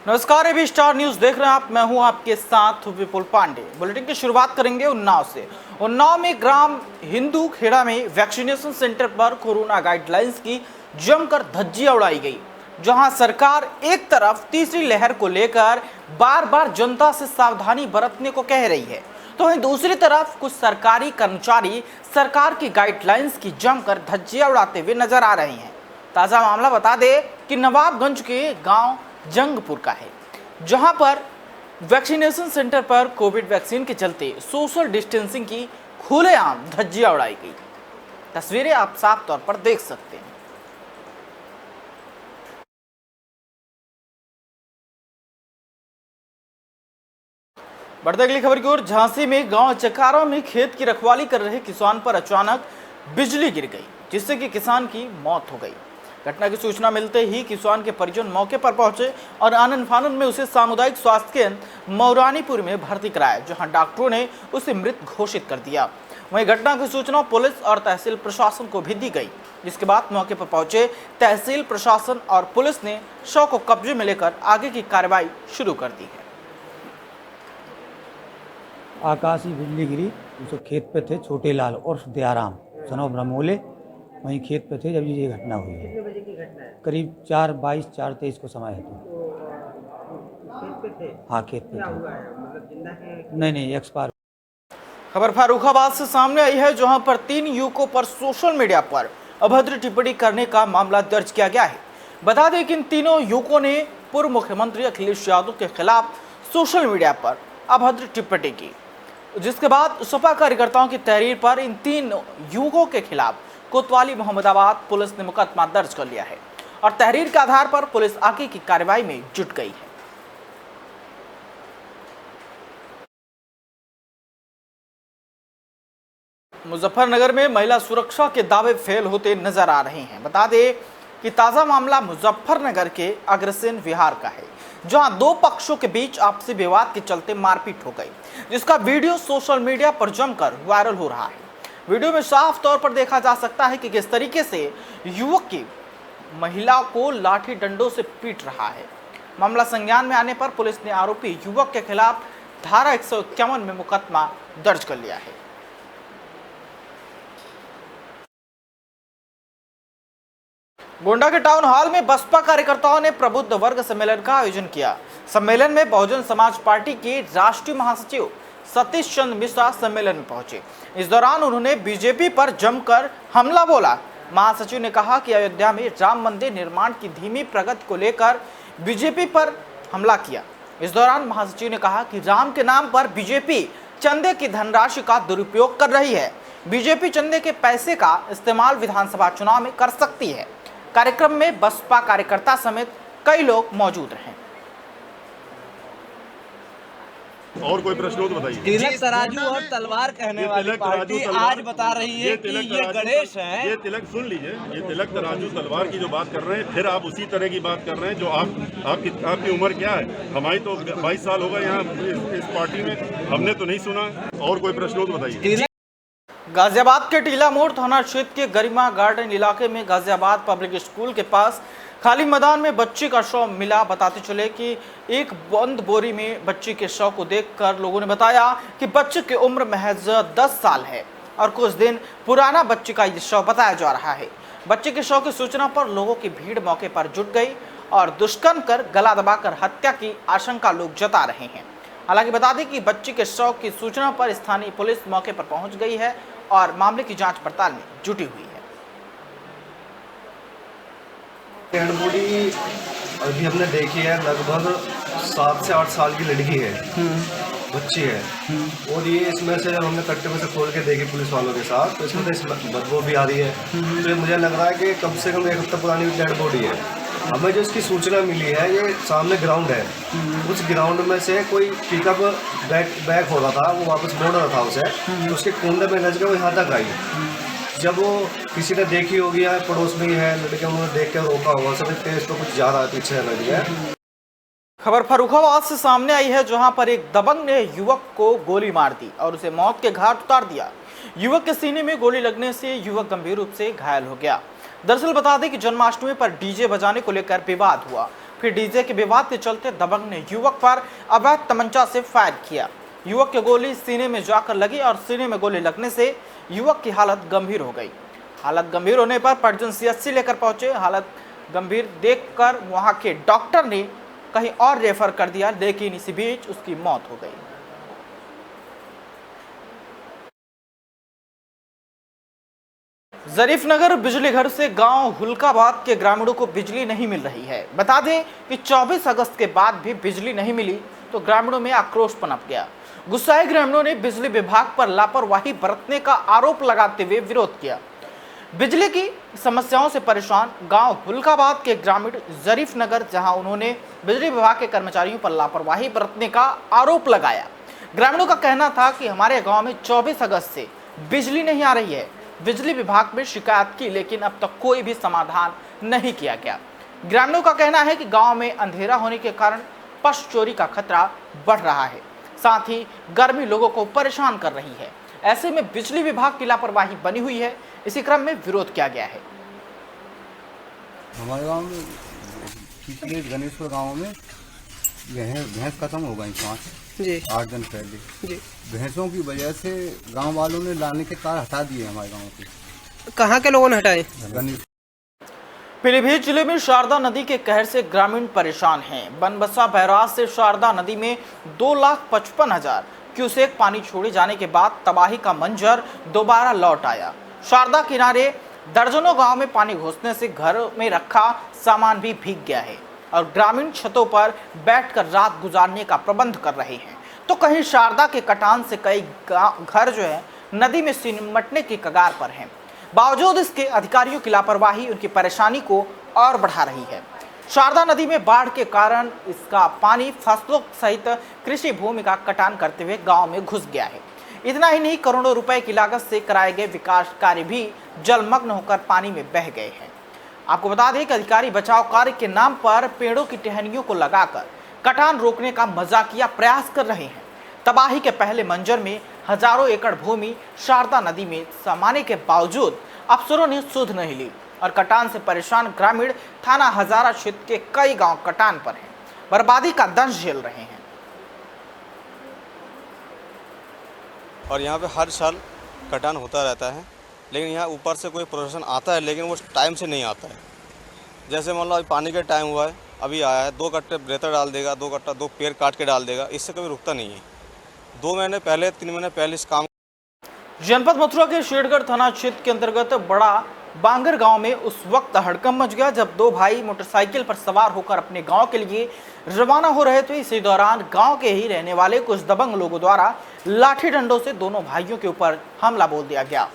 नमस्कार, AB star news देख रहे हैं आप। मैं हूं आपके साथ विपुल पांडे। बुलेटिन की शुरुआत करेंगे उन्नाव से। उन्नाव में ग्राम हिंदू खेड़ा में वैक्सीनेशन सेंटर पर कोरोना गाइडलाइंस की जमकर धज्जियां उड़ाई गई, जहां सरकार एक तरफ तीसरी लहर को लेकर बार बार जनता से सावधानी बरतने को कह रही है, तो वहीं दूसरी तरफ कुछ सरकारी कर्मचारी सरकार की गाइडलाइंस की जमकर धज्जियां उड़ाते हुए नजर आ रहे हैं। ताजा मामला बता दें कि नवाबगंज के गांव जंगपुर का है, जहां पर वैक्सीनेशन सेंटर पर कोविड वैक्सीन के चलते सोशल डिस्टेंसिंग की खुलेआम धज्जियां उड़ाई गई। तस्वीरें आप साफ तौर पर देख सकते हैं। बढ़ते अगली खबर की ओर। झांसी में गांव चकारा में खेत की रखवाली कर रहे किसान पर अचानक बिजली गिर गई, जिससे कि किसान की मौत हो गई। घटना की सूचना मिलते ही किसान के परिजन मौके पर पहुंचे और आनन फानन में उसे सामुदायिक स्वास्थ्य केंद्र मौरानीपुर में भर्ती कराया, जहां डॉक्टरों ने उसे मृत घोषित कर दिया। वहीं घटना की सूचना पुलिस और तहसील प्रशासन को भी दी गई, जिसके बाद मौके पर पहुंचे तहसील प्रशासन और पुलिस ने शव को कब्जे में लेकर आगे की कार्रवाई शुरू कर दी है। आकाशी बिजली गिरी, उसे खेत पे थे छोटे लाल और दयाराम सनो ब्रह्मोले, वहीं खेत पे थे जब ये घटना हुई है। कितने बजे की घटना है? करीब 4:22 4:23 को समय है। खेत पे थे? हाँ, खेत पे क्या थे। हुआ है? मतलब जिंदा है? नहीं, एक्सपायर। खबर फारुखाबाद से सामने आई है, जहां पर 3 युवकों पर सोशल मीडिया पर अभद्र टिप्पणी करने का मामला दर्ज किया गया है। बता दें कि इन तीनों युवकों ने पूर्व मुख्यमंत्री अखिलेश यादव के खिलाफ सोशल मीडिया पर अभद्र टिप्पणी की, जिसके बाद सपा कार्यकर्ताओं की तहरीर पर इन 3 युवकों के खिलाफ कोतवाली मोहम्मदाबाद पुलिस ने मुकदमा दर्ज कर लिया है और तहरीर के आधार पर पुलिस आगे की कार्रवाई में जुट गई है। मुजफ्फरनगर में महिला सुरक्षा के दावे फेल होते नजर आ रहे हैं। बता दें कि ताजा मामला मुजफ्फरनगर के अग्रसेन विहार का है, जहां 2 पक्षों के बीच आपसी विवाद के चलते मारपीट हो गई, जिसका वीडियो सोशल मीडिया पर जमकर वायरल हो रहा है। वीडियो में साफ तौर पर देखा जा सकता है कि किस तरीके से युवक की महिला को लाठी डंडों से पीट रहा है। मामला संज्ञान में आने पर पुलिस ने आरोपी युवक के खिलाफ धारा 151 में मुकदमा दर्ज कर लिया है। गोंडा के टाउन हॉल में बसपा कार्यकर्ताओं ने प्रबुद्ध वर्ग सम्मेलन का आयोजन किया। सम्मेलन में बहुजन समाज पार्टी के राष्ट्रीय महासचिव सतीश चंद्र मिश्रा सम्मेलन में पहुंचे। इस दौरान उन्होंने बीजेपी पर जमकर हमला बोला। महासचिव ने कहा कि अयोध्या में राम मंदिर निर्माण की धीमी प्रगति को लेकर बीजेपी पर हमला किया। इस दौरान महासचिव ने कहा कि राम के नाम पर बीजेपी चंदे की धनराशि का दुरुपयोग कर रही है। बीजेपी चंदे के पैसे का इस्तेमाल विधानसभा चुनाव में कर सकती है। कार्यक्रम में बसपा कार्यकर्ता समेत कई लोग मौजूद रहे। और कोई प्रश्न हो तो बताइए। तिलक तराजू और तलवार कहने वाली पार्टी आज बता रही है कि ये गणेश है। ये तिलक सुन लीजिए, ये तिलक तराजू तलवार की जो बात कर रहे हैं, फिर आप उसी तरह की बात कर रहे हैं जो आपकी उम्र क्या है? हमारी तो 22 साल हो गए यहाँ इस पार्टी में, हमने तो नहीं सुना। और कोई प्रश्न हो तो बताइए। गाजियाबाद के टीला मोड़ थाना क्षेत्र के गरिमा गार्डन इलाके में गाजियाबाद पब्लिक स्कूल के पास खाली मैदान में बच्ची का शव मिला। बताते चले कि एक बंद बोरी में बच्ची के शव को देखकर लोगों ने बताया कि बच्चे की उम्र महज 10 साल है और कुछ दिन पुराना बच्ची का यह शव बताया जा रहा है। बच्चे के शव की सूचना पर लोगों की भीड़ मौके पर जुट गई और दुष्कर्म कर गला दबाकर हत्या की आशंका लोग जता रहे हैं। हालांकि बता दें कि बच्ची के शव की सूचना पर स्थानीय पुलिस मौके पर पहुंच गई है और मामले की जांच पड़ताल में जुटी हुई है। डेड बॉडी अभी हमने देखी है, लगभग 7 से 8 साल की लड़की है, बच्ची है। और ये इसमें से जब हमने कट्टे में से खोल के देखी पुलिस वालों के साथ, तो इसमें तो बदबू भी आ रही है। तो ये मुझे लग रहा है कि कम से कम 1 हफ्ता पुरानी डेड बॉडी है। हमें जो इसकी सूचना मिली है, ये सामने ग्राउंड है, उस ग्राउंड में से कोई पिकअप बैक हो रहा था, वो वापस मोड़ रहा था उसे, तो उसके कुंडे में लग गया, वो यहाँ तक आई। जब वो किसी ने देखी होगी या पड़ोस में ही है लड़के, उन्होंने देख कर रोका होगा, सब तेज तो कुछ जा रहा है पीछे लड़के। खबर फर्रुखाबाद से सामने आई है, जहां पर एक दबंग ने युवक को गोली मार दी और उसे मौत के घाट उतार दिया। युवक के सीने में गोली लगने से युवक गंभीर रूप से घायल हो गया। दरअसल बता दें कि जन्माष्टमी पर डीजे बजाने को लेकर विवाद हुआ। फिर डीजे के विवाद के चलते दबंग ने युवक पर अवैध तमंचा से फायर किया। युवक की गोली सीने में जाकर लगी और सीने में गोली लगने से युवक की हालत गंभीर हो गई। हालत गंभीर होने पर परिजन सीएचसी लेकर पहुंचे। हालत गंभीर देखकर वहां के डॉक्टर ने कहीं और रेफर कर दिया, लेकिन इसी बीच उसकी मौत हो गई। जरीफनगर बिजली घर से गांव हुलकाबाद के ग्रामीणों को बिजली नहीं मिल रही है। बता दें कि 24 अगस्त के बाद भी बिजली नहीं मिली तो ग्रामीणों में आक्रोश पनप गया। गुस्साए ग्रामीणों ने बिजली विभाग पर लापरवाही बरतने का आरोप लगाते हुए विरोध किया। बिजली की समस्याओं से परेशान गांव हुलकाबाद के ग्रामीण जरीफनगर, जहां उन्होंने बिजली विभाग के कर्मचारियों पर लापरवाही बरतने का आरोप लगाया। ग्रामीणों का कहना था कि हमारे गांव में 24 अगस्त से बिजली नहीं आ रही है। बिजली विभाग में शिकायत की, लेकिन अब तक कोई भी समाधान नहीं किया गया। ग्रामीणों का कहना है कि गांव में अंधेरा होने के कारण पशु चोरी का खतरा बढ़ रहा है, साथ ही गर्मी लोगों को परेशान कर रही है। ऐसे में बिजली विभाग की लापरवाही बनी हुई है। इसी क्रम में विरोध किया गया है। हमारे गांव में पिछले गणेश्वर गांव में भैंस खत्म हो गई 8 दिन पहले जी। भैंसों की वजह से गांव वालों ने लाने के तार हटा दिए हमारे गांव के। कहाँ के लोगों ने हटाए? पीलीभीत जिले में शारदा नदी के कहर से ग्रामीण परेशान हैं। बनबसा बैराज से शारदा नदी में 2,55,000 क्यूसेक पानी छोड़े जाने के बाद तबाही का मंजर दोबारा लौट आया। शारदा किनारे दर्जनों गांव में पानी घुसने से घर में रखा सामान भी भीग गया है और ग्रामीण छतों पर बैठकर रात गुजारने का प्रबंध कर रहे हैं। तो कहीं शारदा के कटान से कई घर जो है नदी में सिमटने की कगार पर हैं। बावजूद इसके अधिकारियों की लापरवाही उनकी परेशानी को और बढ़ा रही है। शारदा नदी में बाढ़ के कारण इसका पानी फसलों सहित कृषि भूमि का कटान करते हुए गांव में घुस गया है। इतना ही नहीं, करोड़ों रुपए की लागत से कराए गए विकास कार्य भी जलमग्न होकर पानी में बह गए हैं। आपको बता दें कि अधिकारी बचाव कार्य के नाम पर पेड़ों की टहनियों को लगाकर कटान रोकने का मजाकिया प्रयास कर रहे हैं। तबाही के पहले मंजर में हजारों एकड़ भूमि शारदा नदी में समाने के बावजूद अफसरों ने सुध नहीं ली और कटान से परेशान ग्रामीण थाना हजारा क्षेत्र के कई गांव कटान पर हैं, बर्बादी का दंश झेल रहे हैं। और यहाँ पे हर साल कटान होता रहता है, लेकिन यहाँ ऊपर से कोई प्रोसेशन आता है, लेकिन वो टाइम से नहीं आता है। जैसे मान लो अभी पानी का टाइम हुआ है, अभी आया है, 2 कट्टे बेहतर डाल देगा, 2 कट्टा 2 पेड़ काट के डाल देगा, इससे कभी रुकता नहीं है। 2 महीने पहले 3 महीने पहले इस काम। जनपद मथुरा के शेरगढ़ थाना क्षेत्र के अंतर्गत बड़ा बांगर गांव में उस वक्त हड़कंप मच गया जब 2 भाई मोटरसाइकिल पर सवार होकर अपने गांव के लिए रवाना हो रहे थे। इसी दौरान गांव के ही रहने वाले कुछ दबंग लोगों द्वारा लाठी डंडों से दोनों भाइयों के ऊपर हमला बोल दिया गया।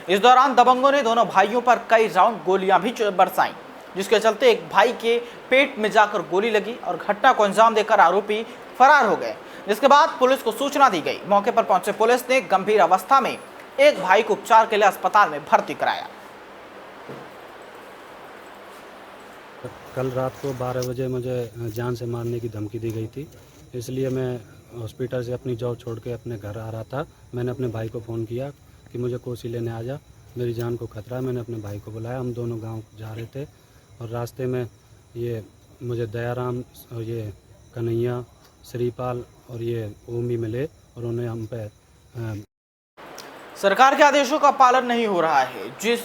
इस दौरान दबंगों ने दोनों भाइयों पर कई राउंड गोलियां भी बरसाईं, जिसके चलते एक भाई के पेट में जाकर गोली लगी और घटना को अंजाम देकर आरोपी फरार हो गए। जिसके बाद पुलिस को सूचना दी गई। मौके पर पहुंचे पुलिस ने गंभीर अवस्था में एक भाई को उपचार के लिए अस्पताल में भर्ती कराया। कल रात को 12 बजे मुझे जान से मारने की धमकी दी गई थी, इसलिए मैं हॉस्पिटल से अपनी जॉब छोड़ के अपने घर आ रहा था। मैंने अपने भाई को फ़ोन किया कि मुझे कोसी लेने आ जा, मेरी जान को खतरा है। मैंने अपने भाई को बुलाया, हम दोनों गांव जा रहे थे और रास्ते में ये मुझे दयाराम और ये कन्हैया, श्रीपाल और ये ओमी मिले और उन्हें हम पे सरकार के आदेशों का पालन नहीं हो रहा है, जिस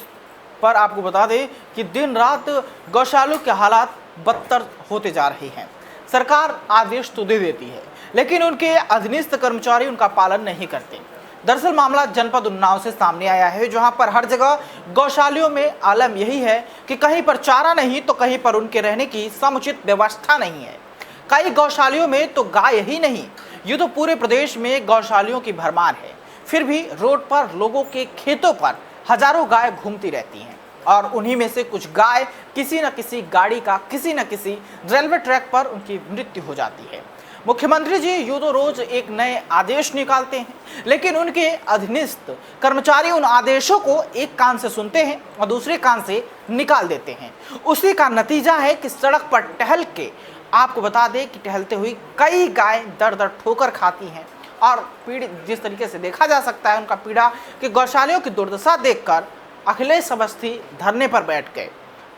पर आपको बता दें कि दिन रात गौशालों के हालात बदतर होते जा रहे हैं। सरकार आदेश तो दे देती है, लेकिन उनके अधीनस्थ कर्मचारी उनका पालन नहीं करते। दरअसल मामला जनपद उन्नाव से सामने आया है, जहां पर हर जगह गौशालों में आलम यही है कि कहीं पर चारा नहीं तो कहीं पर उनके रहने की समुचित व्यवस्था नहीं है। कई गौशालों में तो गाय ही नहीं, ये तो पूरे प्रदेश में गौशालों की भरमार है। फिर भी रोड पर लोगों के खेतों पर हजारों गाय घूमती रहती हैं और उन्हीं में से कुछ गाय किसी न किसी गाड़ी का किसी न किसी रेलवे ट्रैक पर उनकी मृत्यु हो जाती है। मुख्यमंत्री जी यूं तो रोज एक नए आदेश निकालते हैं, लेकिन उनके अधीनस्थ कर्मचारी उन आदेशों को एक कान से सुनते हैं और दूसरे कान से निकाल देते हैं। उसी का नतीजा है कि सड़क पर टहल के, आपको बता दें कि टहलते हुए कई गाय दर दर ठोकर खाती हैं और पीड़ित जिस तरीके से देखा जा सकता है उनका पीड़ा कि गौशालाओं की दुर्दशा देखकर अखिलेश अवस्थी धरने पर बैठ गए।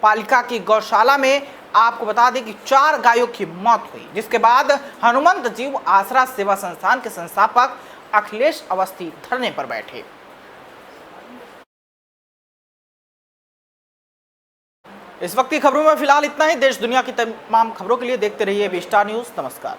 पालिका की गौशाला में आपको बता दें कि 4 गायों की मौत हुई, जिसके बाद हनुमंत जीव आसरा सेवा संस्थान के संस्थापक अखिलेश अवस्थी धरने पर बैठे। इस वक्त की खबरों में फिलहाल इतना ही। देश दुनिया की तमाम खबरों के लिए देखते रहिए बी स्टार न्यूज। नमस्कार।